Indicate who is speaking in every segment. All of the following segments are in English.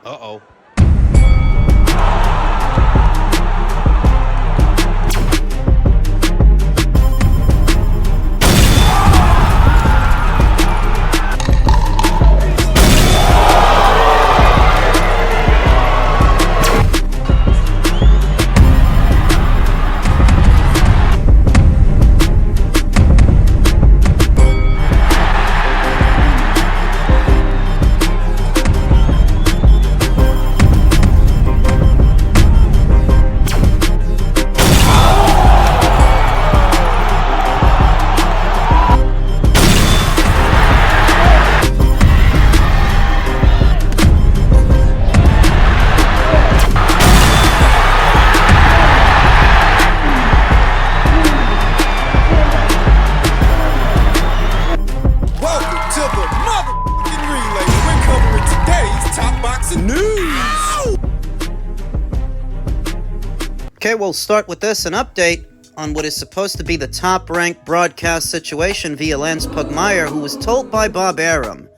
Speaker 1: Uh-oh. Okay, we'll start with this, an update on what is supposed to be the top-ranked broadcast situation via Lance Pugmire, who was told by Bob Arum,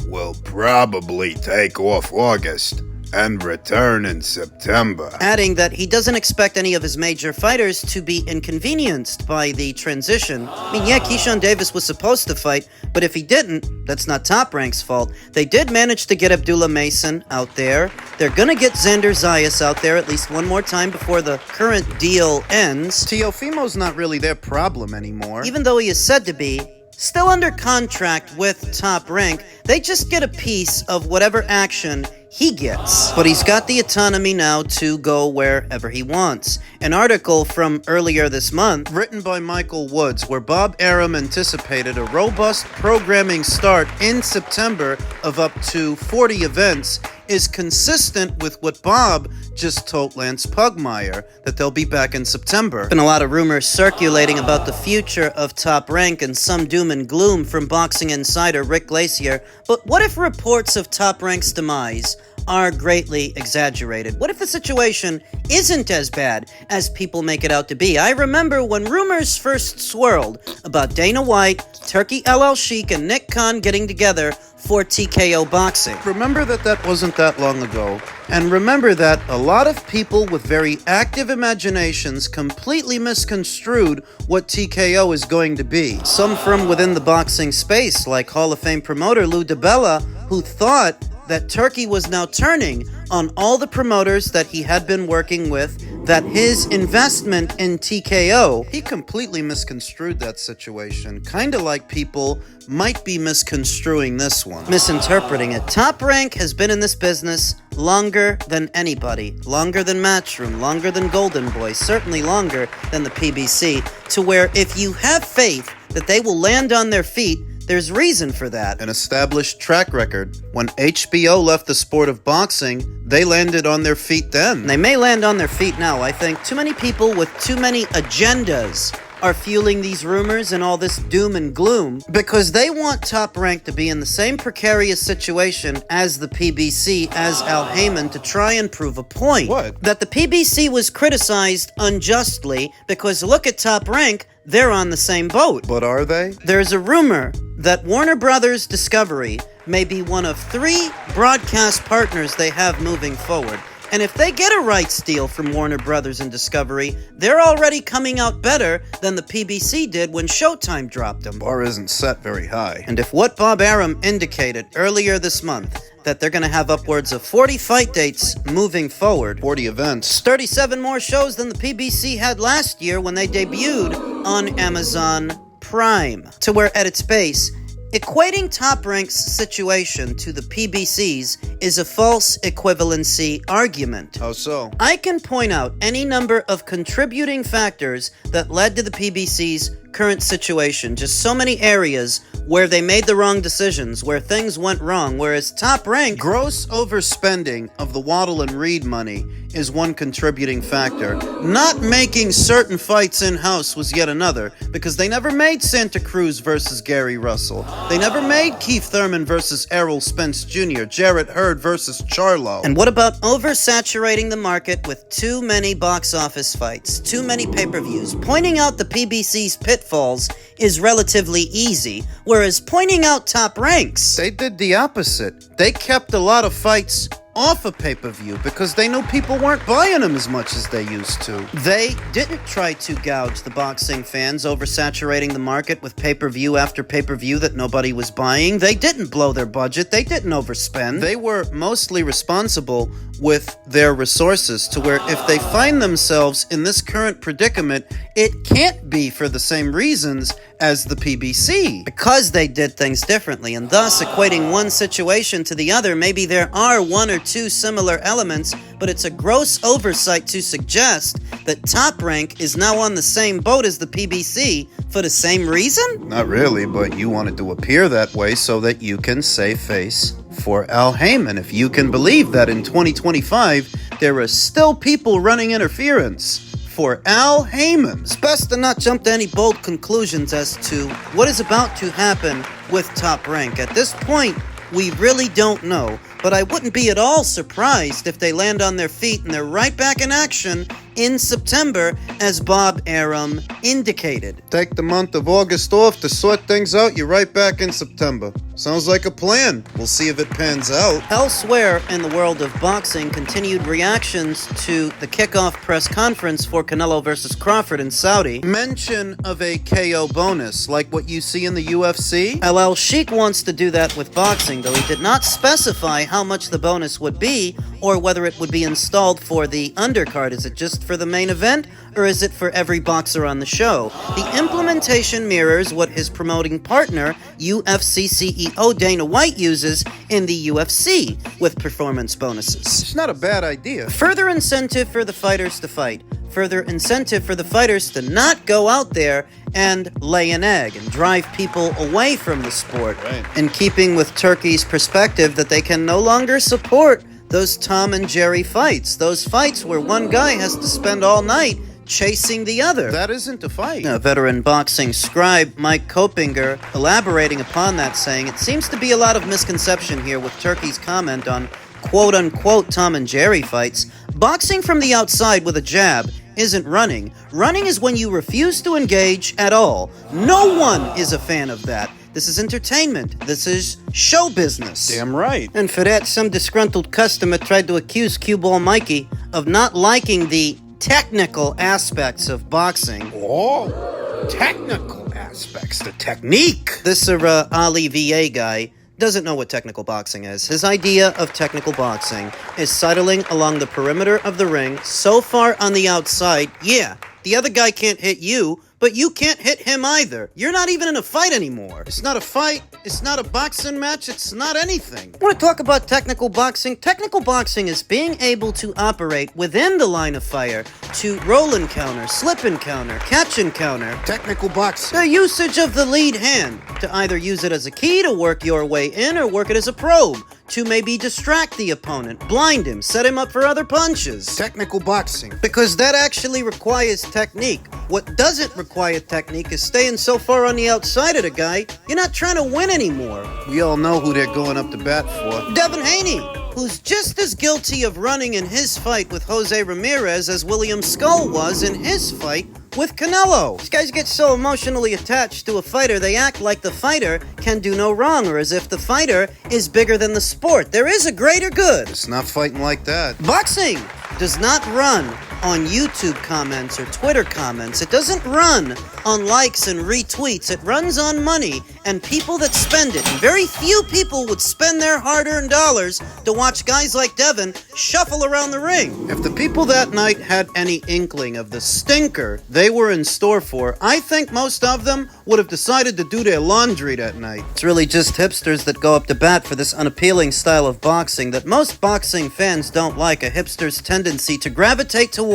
Speaker 2: "Will probably take off August and return in September."
Speaker 1: Adding that he doesn't expect any of his major fighters to be inconvenienced by the transition. I mean, yeah, Keyshawn Davis was supposed to fight, but if he didn't, that's not Top Rank's fault. They did manage to get Abdullah Mason out there. They're gonna get Xander Zayas out there at least one more time before the current deal ends. Teofimo's not really their problem anymore. Even though he is said to be still under contract with Top Rank, they just get a piece of whatever action he gets. But he's got the autonomy now to go wherever he wants. An article from earlier this month, written by Michael Woods, where Bob Arum anticipated a robust programming start in September of up to 40 events, is consistent with what Bob just told Lance Pugmire, that they'll be back in September. Been a lot of rumors circulating about the future of Top Rank and some doom and gloom from boxing insider Rick Glacier, but what if reports of Top Rank's demise are greatly exaggerated? What if the situation isn't as bad as people make it out to be? I remember when rumors first swirled about Dana White, Turki Alalshikh, and Nick Khan getting together for TKO boxing. Remember that wasn't that long ago. And remember that a lot of people with very active imaginations completely misconstrued what TKO is going to be. Some from within the boxing space, like Hall of Fame promoter Lou DiBella, who thought that Turki was now turning on all the promoters that he had been working with, that his investment in TKO, he completely misconstrued that situation. Kinda like people might be misconstruing this one. Misinterpreting it. Top Rank has been in this business longer than anybody. Longer than Matchroom, longer than Golden Boy, certainly longer than the PBC, to where if you have faith that they will land on their feet, there's reason for that. An established track record. When HBO left the sport of boxing, they landed on their feet then. They may land on their feet now. I think too many people with too many agendas are fueling these rumors and all this doom and gloom because they want Top Rank to be in the same precarious situation as the PBC, as Al Heyman, to try and prove a point. What? That the PBC was criticized unjustly because look at Top Rank, they're on the same boat. But are they? There's a rumor that Warner Brothers Discovery may be one of 3 broadcast partners they have moving forward. And if they get a rights deal from Warner Brothers and Discovery, they're already coming out better than the PBC did when Showtime dropped them. Bar isn't set very high. And if what Bob Arum indicated earlier this month, that they're going to have upwards of 40 fight dates moving forward. 40 events. 37 more shows than the PBC had last year when they debuted on Amazon Prime. To where at its base, equating Top Rank's situation to the PBC's is a false equivalency argument. How so? I can point out any number of contributing factors that led to the PBC's current situation. Just so many areas where they made the wrong decisions, where things went wrong, whereas Top Rank, gross overspending of the Waddle and Reed money is one contributing factor. Not making certain fights in-house was yet another, because they never made Santa Cruz versus Gary Russell. They never made Keith Thurman versus Errol Spence Jr., Jarrett Hurd versus Charlo. And what about oversaturating the market with too many box office fights, too many pay-per-views? Pointing out the PBC's pitfalls is relatively easy, whereas pointing out Top Rank's, they did the opposite. They kept a lot of fights off of pay-per-view because they knew people weren't buying them as much as they used to. They didn't try to gouge the boxing fans, oversaturating the market with pay-per-view after pay-per-view that nobody was buying. They didn't blow their budget. They didn't overspend. They were mostly responsible with their resources to where if they find themselves in this current predicament, it can't be for the same reasons as the PBC, because they did things differently, and thus equating one situation to the other. Maybe there are one or two similar elements, but it's a gross oversight to suggest that Top Rank is now on the same boat as the PBC for the same reason? Not really, but you wanted to appear that way so that you can save face for Al Heyman. If you can believe that in 2025, there are still people running interference for Al Heyman. It's best to not jump to any bold conclusions as to what is about to happen with Top Rank. At this point, we really don't know, but I wouldn't be at all surprised if they land on their feet and they're right back in action in September, as Bob Arum indicated. Take the month of August off to sort things out, you're right back in September. Sounds like a plan. We'll see if it pans out. Elsewhere in the world of boxing, continued reactions to the kickoff press conference for Canelo versus Crawford in Saudi. Mention of a KO bonus, like what you see in the UFC. Alalshikh wants to do that with boxing, though he did not specify how much the bonus would be or whether it would be installed for the undercard. Is it just for the main event, or is it for every boxer on the show? The implementation mirrors what his promoting partner, UFC CEO Dana White, uses in the UFC with performance bonuses. It's not a bad idea. Further incentive for the fighters to fight. Further incentive for the fighters to not go out there and lay an egg and drive people away from the sport. Right. In keeping with Turkey's perspective that they can no longer support those Tom and Jerry fights. Those fights where one guy has to spend all night chasing the other. That isn't a fight. Now, veteran boxing scribe Mike Kopinger elaborating upon that, saying, it seems to be a lot of misconception here with Turkey's comment on quote-unquote Tom and Jerry fights. Boxing from the outside with a jab isn't running. Running is when you refuse to engage at all. No one is a fan of that. This is entertainment. This is show business. Damn right. And for that, some disgruntled customer tried to accuse Cue Ball Mikey of not liking the technical aspects of boxing.
Speaker 2: Oh, technical aspects, the technique.
Speaker 1: This Ali VA guy doesn't know what technical boxing is. His idea of technical boxing is sidling along the perimeter of the ring so far on the outside, yeah, the other guy can't hit you, but you can't hit him either. You're not even in a fight anymore. It's not a fight. It's not a boxing match. It's not anything. I want to talk about technical boxing. Technical boxing is being able to operate within the line of fire to roll and counter, slip and counter, catch and counter.
Speaker 2: Technical boxing.
Speaker 1: The usage of the lead hand to either use it as a key to work your way in or work it as a probe to maybe distract the opponent, blind him, set him up for other punches.
Speaker 2: Technical boxing.
Speaker 1: Because that actually requires technique. What doesn't require technique is staying so far on the outside of the guy, you're not trying to win anymore.
Speaker 2: We all know who they're going up to bat for.
Speaker 1: Devin Haney, who's just as guilty of running in his fight with Jose Ramirez as William Skull was in his fight with Canelo. These guys get so emotionally attached to a fighter, they act like the fighter can do no wrong, or as if the fighter is bigger than the sport. There is a greater good.
Speaker 2: It's not fighting like that.
Speaker 1: Boxing does not run on YouTube comments or Twitter comments. It doesn't run on likes and retweets. It runs on money and people that spend it. And very few people would spend their hard-earned dollars to watch guys like Devin shuffle around the ring. If the people that night had any inkling of the stinker they were in store for, I think most of them would have decided to do their laundry that night. It's really just hipsters that go up to bat for this unappealing style of boxing that most boxing fans don't like, a hipster's tendency to gravitate towards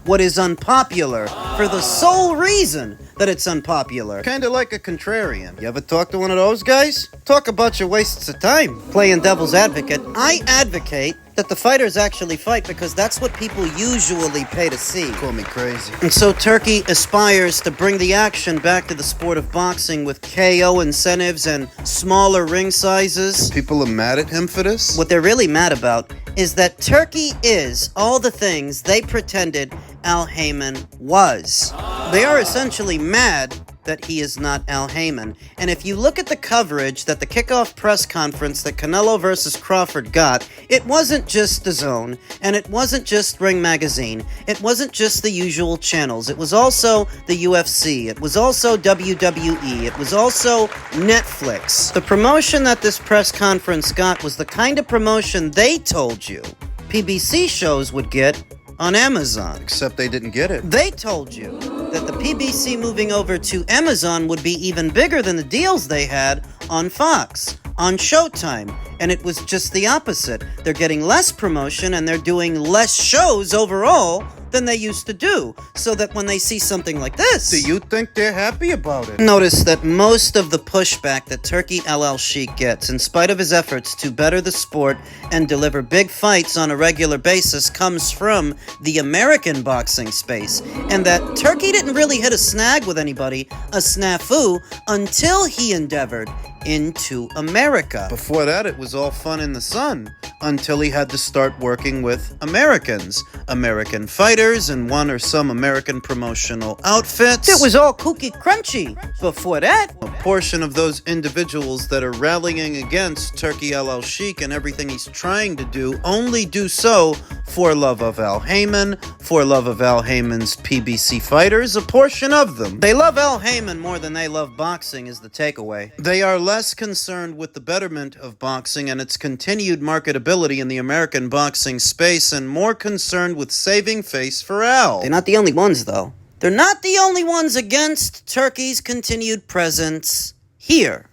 Speaker 1: what is unpopular for the sole reason that it's unpopular. Kinda like a contrarian. You ever talk to one of those guys? Talk about your wastes of time. Playing devil's advocate, I advocate that the fighters actually fight because that's what people usually pay to see.
Speaker 2: Call me crazy.
Speaker 1: And so Turkey aspires to bring the action back to the sport of boxing with KO incentives and smaller ring sizes.
Speaker 2: People are mad at him for this?
Speaker 1: What they're really mad about is that Turkey is all the things they pretended Al Heyman was. They are essentially mad that he is not Al Heyman. And if you look at the coverage that the kickoff press conference that Canelo versus Crawford got, it wasn't just The Zone, and it wasn't just Ring Magazine, it wasn't just the usual channels, it was also the UFC, it was also WWE, it was also Netflix. The promotion that this press conference got was the kind of promotion they told you PBC shows would get on Amazon.
Speaker 2: Except they didn't get it.
Speaker 1: They told you that the PBC moving over to Amazon would be even bigger than the deals they had on Fox, on Showtime, and it was just the opposite. They're getting less promotion and they're doing less shows overall than they used to do, so that when they see something like this...
Speaker 2: Do you think they're happy about it?
Speaker 1: Notice that most of the pushback that Turki Alalshikh gets, in spite of his efforts to better the sport and deliver big fights on a regular basis, comes from the American boxing space, and that Turki didn't really hit a snag with anybody, a snafu, until he endeavored into America.
Speaker 2: Before that, it was all fun in the sun, until he had to start working with Americans. American fighters and one or some American promotional outfits.
Speaker 1: It was all cookie crunchy before that.
Speaker 2: A portion of those individuals that are rallying against Turki Alalshikh and everything he's trying to do only do so for love of Al Heyman, for love of Al Heyman's PBC fighters, a portion of them.
Speaker 1: They love Al Heyman more than they love boxing is the takeaway.
Speaker 2: They are less concerned with the betterment of boxing and its continued marketability in the American boxing space and more concerned with saving face for Al.
Speaker 1: They're not the only ones, though. They're not the only ones against Turkey's continued presence here.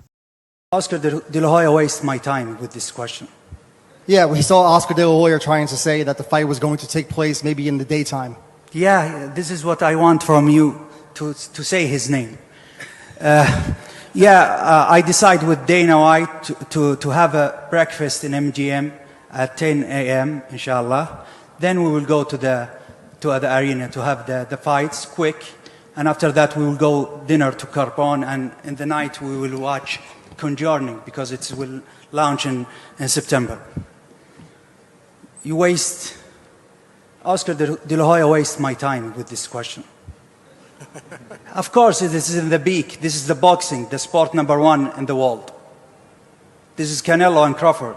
Speaker 3: Oscar De La Hoya wasted my time with this question.
Speaker 4: Yeah, we saw Oscar De La Hoya trying to say that the fight was going to take place maybe in the daytime.
Speaker 3: Yeah, this is what I want from you, to say his name. I decide with Dana White to have a breakfast in MGM at 10 a.m. inshallah. Then we will go to the arena to have the fights quick, and after that we will go dinner to Carbon, and in the night we will watch Conjuring because it will launch in September. Oscar De La Hoya wastes my time with this question. Of course, this is in the peak. This is the boxing, the sport number one in the world. This is Canelo and Crawford.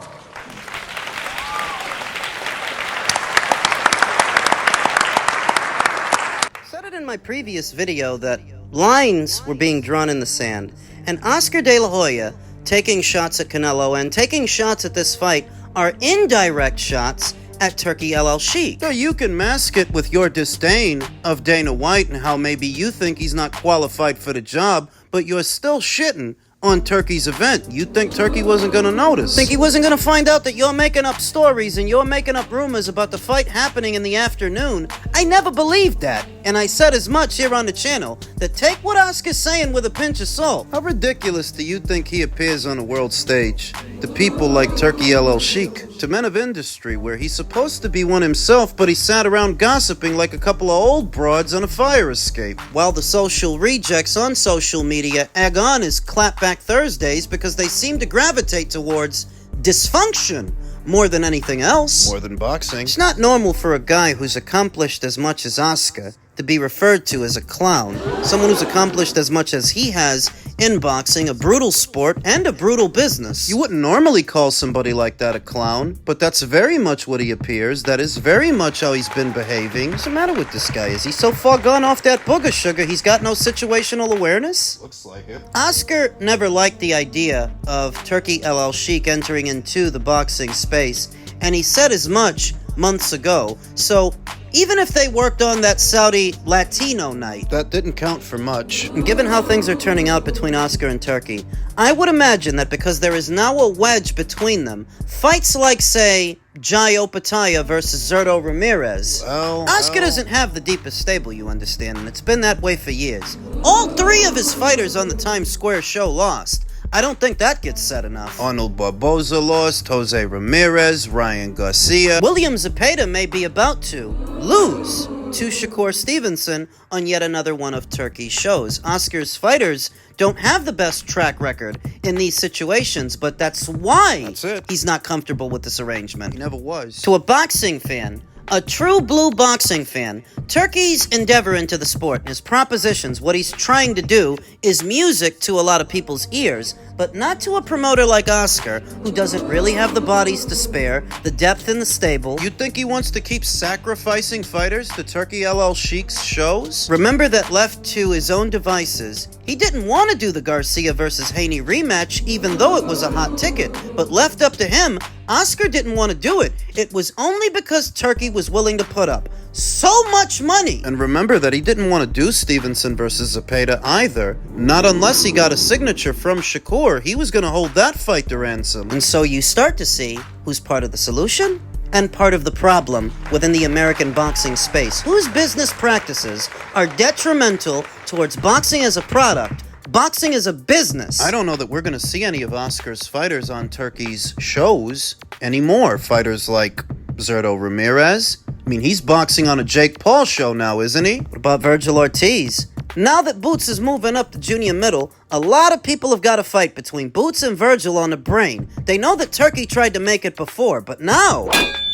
Speaker 1: I said it in my previous video that lines were being drawn in the sand, and Oscar De La Hoya taking shots at Canelo and taking shots at this fight are indirect shots at Turki Alalshikh.
Speaker 2: So you can mask it with your disdain of Dana White and how maybe you think he's not qualified for the job, but you're still shitting on Turkey's event. You think Turkey wasn't gonna notice?
Speaker 1: Think he wasn't gonna find out that you're making up stories and you're making up rumors about the fight happening in the afternoon? I never believed that, and I said as much here on the channel, that take what Oscar's saying with a pinch of salt.
Speaker 2: How ridiculous do you think he appears on a world stage to people like Turki Alalshikh, to men of industry, where he's supposed to be one himself, but he sat around gossiping like a couple of old broads on a fire escape?
Speaker 1: While the social rejects on social media egg on his clapback Thursdays because they seem to gravitate towards dysfunction more than anything else.
Speaker 2: More than boxing.
Speaker 1: It's not normal for a guy who's accomplished as much as Oscar to be referred to as a clown. Someone who's accomplished as much as he has in boxing, a brutal sport, and a brutal business.
Speaker 2: You wouldn't normally call somebody like that a clown, but that's very much what he appears. That is very much how he's been behaving.
Speaker 1: What's the matter with this guy? Is he so far gone off that booger sugar he's got no situational awareness?
Speaker 2: Looks like it.
Speaker 1: Oscar never liked the idea of Turki Alalshikh entering into the boxing space, and he said as much months ago. So even if they worked on that Saudi Latino night,
Speaker 2: that didn't count for much.
Speaker 1: And given how things are turning out between Oscar and Turki, I would imagine that because there is now a wedge between them, fights like, say, Jai Opataya versus Zerto Ramirez, Oscar doesn't have the deepest stable, you understand, and it's been that way for years. All three of his fighters on the Times Square show lost. I don't think that gets said enough.
Speaker 2: Arnold Barboza lost, Jose Ramirez, Ryan Garcia.
Speaker 1: William Zepeda may be about to lose to Shakur Stevenson on yet another one of Turkey's shows. Oscar's fighters don't have the best track record in these situations, but that's why he's not comfortable with this arrangement.
Speaker 2: He never was.
Speaker 1: To a boxing fan, A true blue boxing fan, Turki's endeavor into the sport and his propositions, what he's trying to do, is music to a lot of people's ears, but not to a promoter like Oscar, who doesn't really have the bodies to spare, the depth in the stable.
Speaker 2: You think he wants to keep sacrificing fighters to Turki Alalshikh's shows?
Speaker 1: Remember that left to his own devices, he didn't want to do the Garcia versus Haney rematch, even though it was a hot ticket, but left up to him, Oscar didn't want to do it. It was only because Turki was willing to put up so much money.
Speaker 2: And remember that he didn't want to do Stevenson versus Zepeda either. Not unless he got a signature from Shakur. He was going to hold that fight to ransom.
Speaker 1: And so you start to see who's part of the solution and part of the problem within the American boxing space, whose business practices are detrimental towards boxing as a product, boxing as a business.
Speaker 2: I don't know that we're going to see any of Oscar's fighters on Turki's shows anymore. Fighters like Zerto Ramirez. I mean, he's boxing on a Jake Paul show now, isn't he?
Speaker 1: What about Virgil Ortiz? Now that Boots is moving up to junior middle, a lot of people have got a fight between Boots and Virgil on the brain. They know that Turki tried to make it before, but now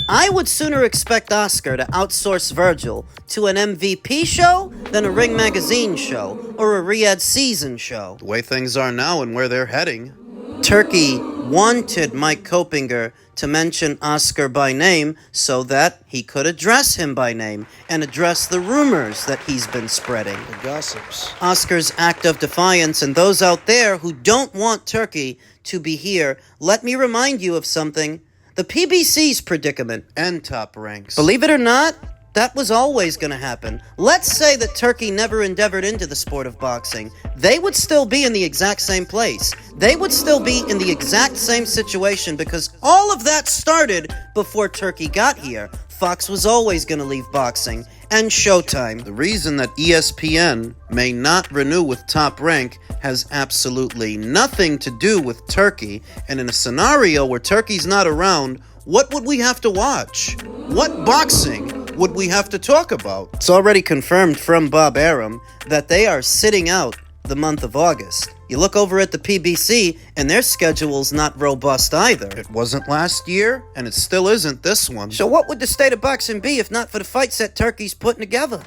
Speaker 1: I would sooner expect Oscar to outsource Virgil to an MVP show than a Ring Magazine show or a Riyadh Season show.
Speaker 2: The way things are now and where they're heading.
Speaker 1: Turki wanted Mike Kopinger to mention Oscar by name so that he could address him by name and address the rumors that he's been spreading.
Speaker 2: The gossips.
Speaker 1: Oscar's act of defiance, and those out there who don't want Turki to be here, let me remind you of something. The PBC's predicament.
Speaker 2: And Top Ranks.
Speaker 1: Believe it or not, that was always going to happen. Let's say that Turki never endeavored into the sport of boxing. They would still be in the exact same place. They would still be in the exact same situation because all of that started before Turki got here. Fox was always going to leave boxing. And Showtime.
Speaker 2: The reason that ESPN may not renew with Top Rank has absolutely nothing to do with Turki. And in a scenario where Turki's not around, what would we have to watch? What boxing would we have to talk about?
Speaker 1: It's already confirmed from Bob Arum that they are sitting out the month of August. You look over at the PBC, and their schedule's not robust either.
Speaker 2: It wasn't last year, and it still isn't this one.
Speaker 1: So what would the state of boxing be if not for the fights that Turki's putting together?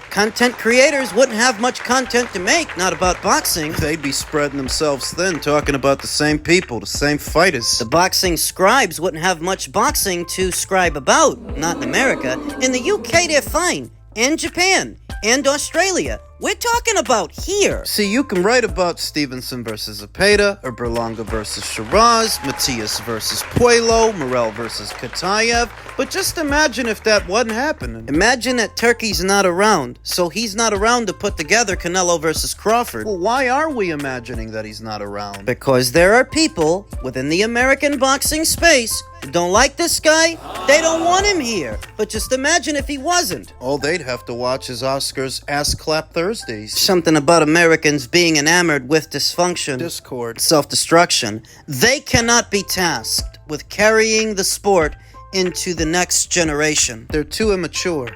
Speaker 1: Content creators wouldn't have much content to make, not about boxing.
Speaker 2: They'd be spreading themselves thin, talking about the same people, the same fighters.
Speaker 1: The boxing scribes wouldn't have much boxing to scribe about, not in America. In the UK, they're fine. And Japan. And Australia. We're talking about here.
Speaker 2: See, you can write about Stevenson versus Zepeda, or Berlanga versus Shiraz, Matias versus Puello, Morel versus Katayev, but just imagine if that wasn't happening.
Speaker 1: Imagine that Turki's not around, so he's not around to put together Canelo versus Crawford.
Speaker 2: Well, why are we imagining that he's not around?
Speaker 1: Because there are people within the American boxing space who don't like this guy, they don't want him here. But just imagine if he wasn't.
Speaker 2: All they'd have to watch is Oscar's Ass Clap Thursdays.
Speaker 1: Something about Americans being enamored with dysfunction,
Speaker 2: Discord.
Speaker 1: self-destruction. They cannot be tasked with carrying the sport into the next generation.
Speaker 2: They're too immature.